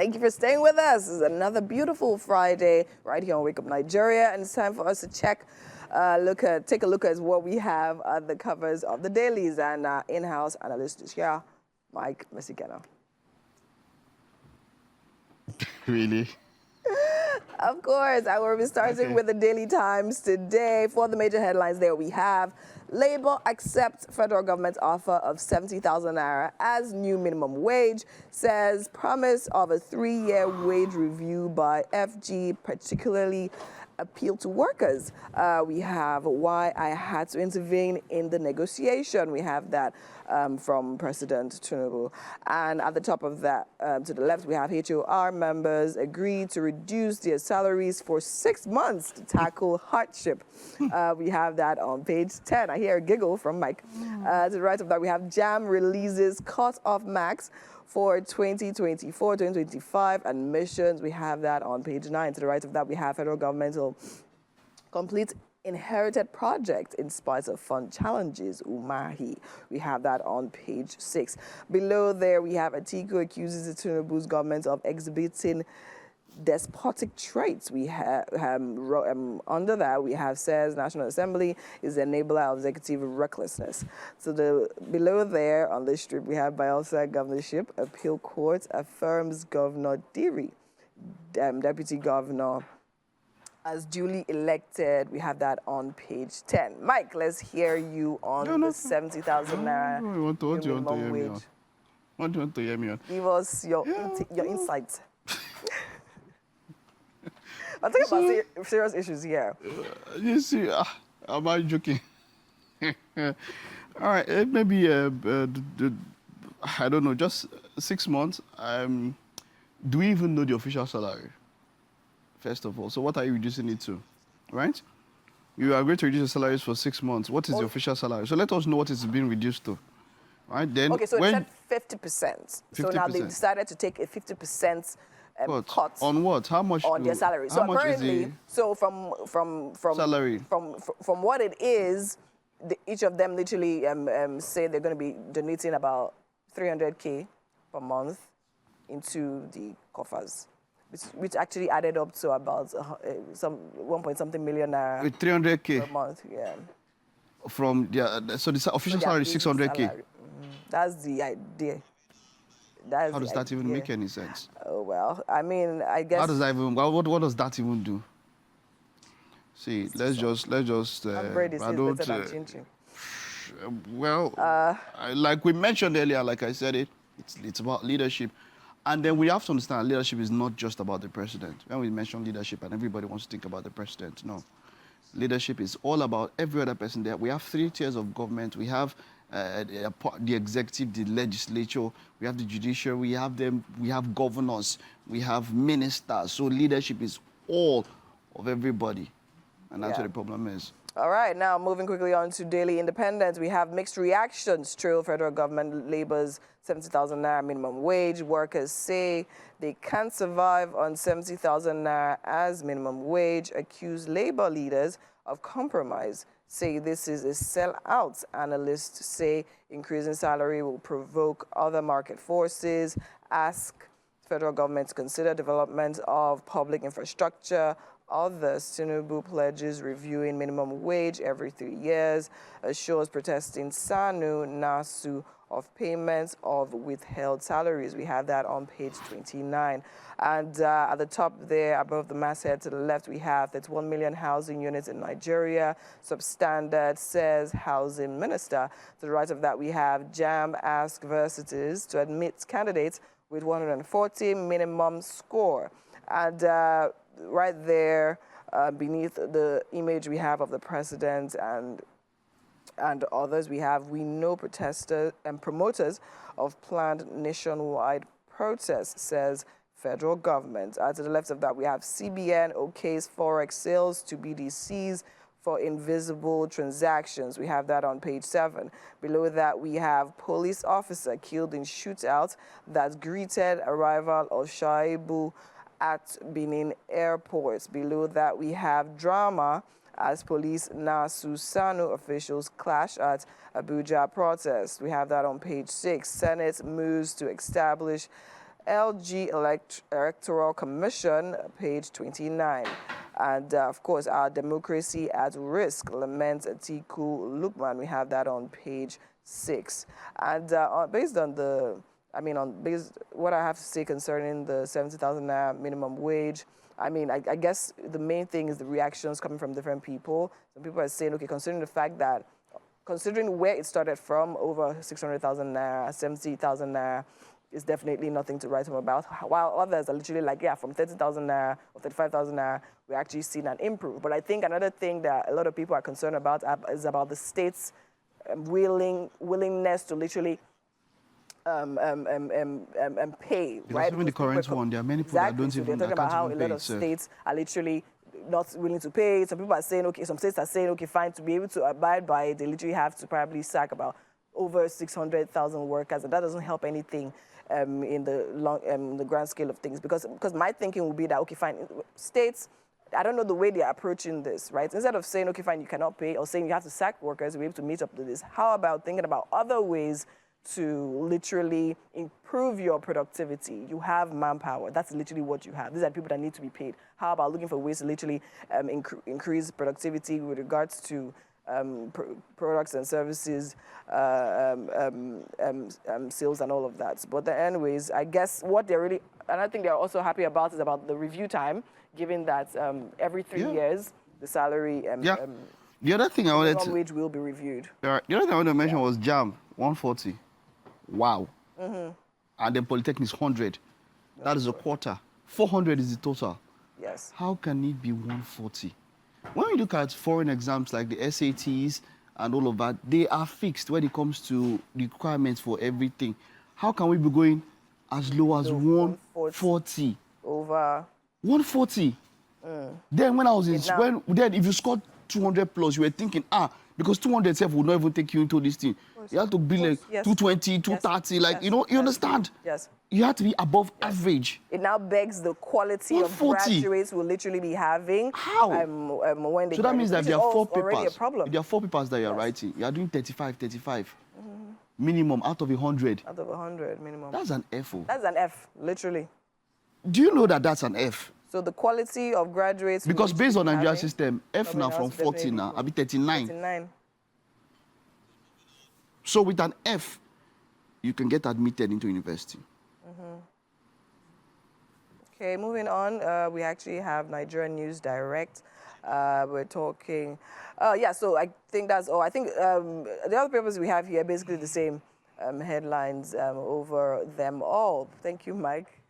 Thank you for staying with us. This is another beautiful Friday right here on Wake Up Nigeria, and it's time for us to take a look at what we have at the covers of the dailies, and in-house analyst is here, Mike Mesigena. Really? Of course, I will be starting with the Daily Times today. For the major headlines there we have, Labour accepts federal government's offer of 70,000 naira as new minimum wage, says promise of a 3-year wage review by FG, particularly appeal to workers. We have why I had to intervene in the negotiation. We have that from President Tinubu. And at the top of that, to the left, we have HOR members agreed to reduce their salaries for 6 months to tackle hardship. We have that on page 10. I hear a giggle from Mike. To the right of that, we have JAM releases cut-off max for 2024-2025 admissions. We have that on page 9. To the right of that, we have federal governmental complete inherited project in spite of fund challenges, Umahi. We have that on page 6. Below there, we have Atiku accuses the Tinubu's government of exhibiting despotic traits. We have under that we have says National Assembly is the enabler of executive recklessness. So below there on this strip we have Bielsa governorship appeal court affirms Governor Diri, deputy governor, as duly elected. We have that on page 10. Mike, let's hear you on the 70,000 naira minimum wage. What do you want to hear me on? Give us your insights. I'm talking about serious issues here. You see, am I joking? All right, maybe, I don't know, just 6 months. Do we even know the official salary, first of all? So what are you reducing it to, right? You are going to reduce the salaries for 6 months. What is the official salary? So let us know what it's being reduced to, right? Then okay, so it said 50%. So now they decided to take a 50% cut on what? How much on their salary? So apparently, so from salary from what it is, each of them literally say they're going to be donating about 300K per month into the coffers, which actually added up to about some 1-point-something million naira. With 300K per month, yeah. From so the official salary is 600K. That's the idea. How does that even make any sense? Oh, well, I mean, I guess... How does that even... What does that even do? See, let's just... like we mentioned earlier, like I said, it's about leadership. And then we have to understand leadership is not just about the president. When we mention leadership and everybody wants to think about the president, no. Leadership is all about every other person there. We have 3 tiers of government. We have the executive, the legislature, we have the judiciary, we have governors, we have ministers. So leadership is all of everybody. And that's what the problem is. All right, now moving quickly on to Daily Independent, we have mixed reactions. Trail federal government Labour's 70,000 naira minimum wage. Workers say they can't survive on 70,000 naira as minimum wage. Accuse Labour leaders of compromise. Say this is a sellout. Analysts say increasing salary will provoke other market forces. Ask federal government to consider development of public infrastructure. Others, Tinubu pledges reviewing minimum wage every 3 years. Assures protesting SANU, NASU of payments of withheld salaries. We have that on page 29. And at the top there, above the masthead to the left, we have that's 1 million housing units in Nigeria. Substandard, says housing minister. To the right of that, we have JAM ask varsities to admit candidates with 140 minimum score. And right there, beneath the image we have of the president and others, we know protesters and promoters of planned nationwide protests, says federal government. To the left of that, we have CBN okays forex sales to BDCs for invisible transactions. We have that on page 7. Below that, we have police officer killed in shootout that greeted arrival of Shaibu at Benin airports. Below that, we have drama as police NASU SANU officials clash at Abuja protest. We have that on page 6. Senate moves to establish LG Electoral Commission, page 29. And of course, our democracy at risk, laments Atiku Lukman. We have that on page 6. And based on what I have to say concerning the 70,000 naira minimum wage, I guess the main thing is the reactions coming from different people. Some people are saying, okay, considering the fact that, considering where it started from, over 600,000 naira, 70,000 naira, is definitely nothing to write home about. While others are literally like, yeah, from 30,000 naira or 35,000 naira, we're actually seeing an improve. But I think another thing that a lot of people are concerned about is about the state's willingness to literally pay, because right? even the current one, there are many people that don't even, they're talking about how a lot of itself. states are literally not willing to pay. Some people are saying, okay, some states are saying, okay, fine, to be able to abide by it, they literally have to probably sack about over 600,000 workers, and that doesn't help anything in the grand scale of things. Because my thinking would be that, okay, fine, states, I don't know the way they're approaching this, right? Instead of saying, okay, fine, you cannot pay, or saying you have to sack workers to be able to meet up to this, how about thinking about other ways to literally improve your productivity? You have manpower. That's literally what you have. These are people that need to be paid. How about looking for ways to literally increase productivity with regards to products and services, sales and all of that. But anyways, I guess what they're really, and I think they're also happy about, is about the review time, given that every 3 years, the salary the other thing I wanted minimum wage will be reviewed. The other thing I wanted to mention was JAM, 140. Wow. And then Polytechnic is 100. That is a quarter. 400 is the total. Yes. How can it be 140? When we look at foreign exams like the SATs and all of that, they are fixed when it comes to the requirements for everything. How can we be going as low as 140? Over 140. Then when I was in, then if you scored 200 plus, you were thinking, because 200 itself would not even take you into this thing. You have to be like 220, 230, like, you understand? Yes. You have to be above average. It now begs the quality of graduates will literally be having. How? When they so that means that there are 4 already papers. a problem. There are 4 papers that you're writing. You are doing 35. Minimum out of 100. Out of 100 minimum. That's an F. That's an F, literally. Do you know that that's an F? So the quality of graduates... Because based on Nigerian system, F now from 40 now, I'll be 39. 39. So with an F, you can get admitted into university. Okay, moving on, we actually have Nigerian News Direct. We're talking... so I think that's all. I think the other papers we have here are basically the same headlines over them all. Thank you, Mike.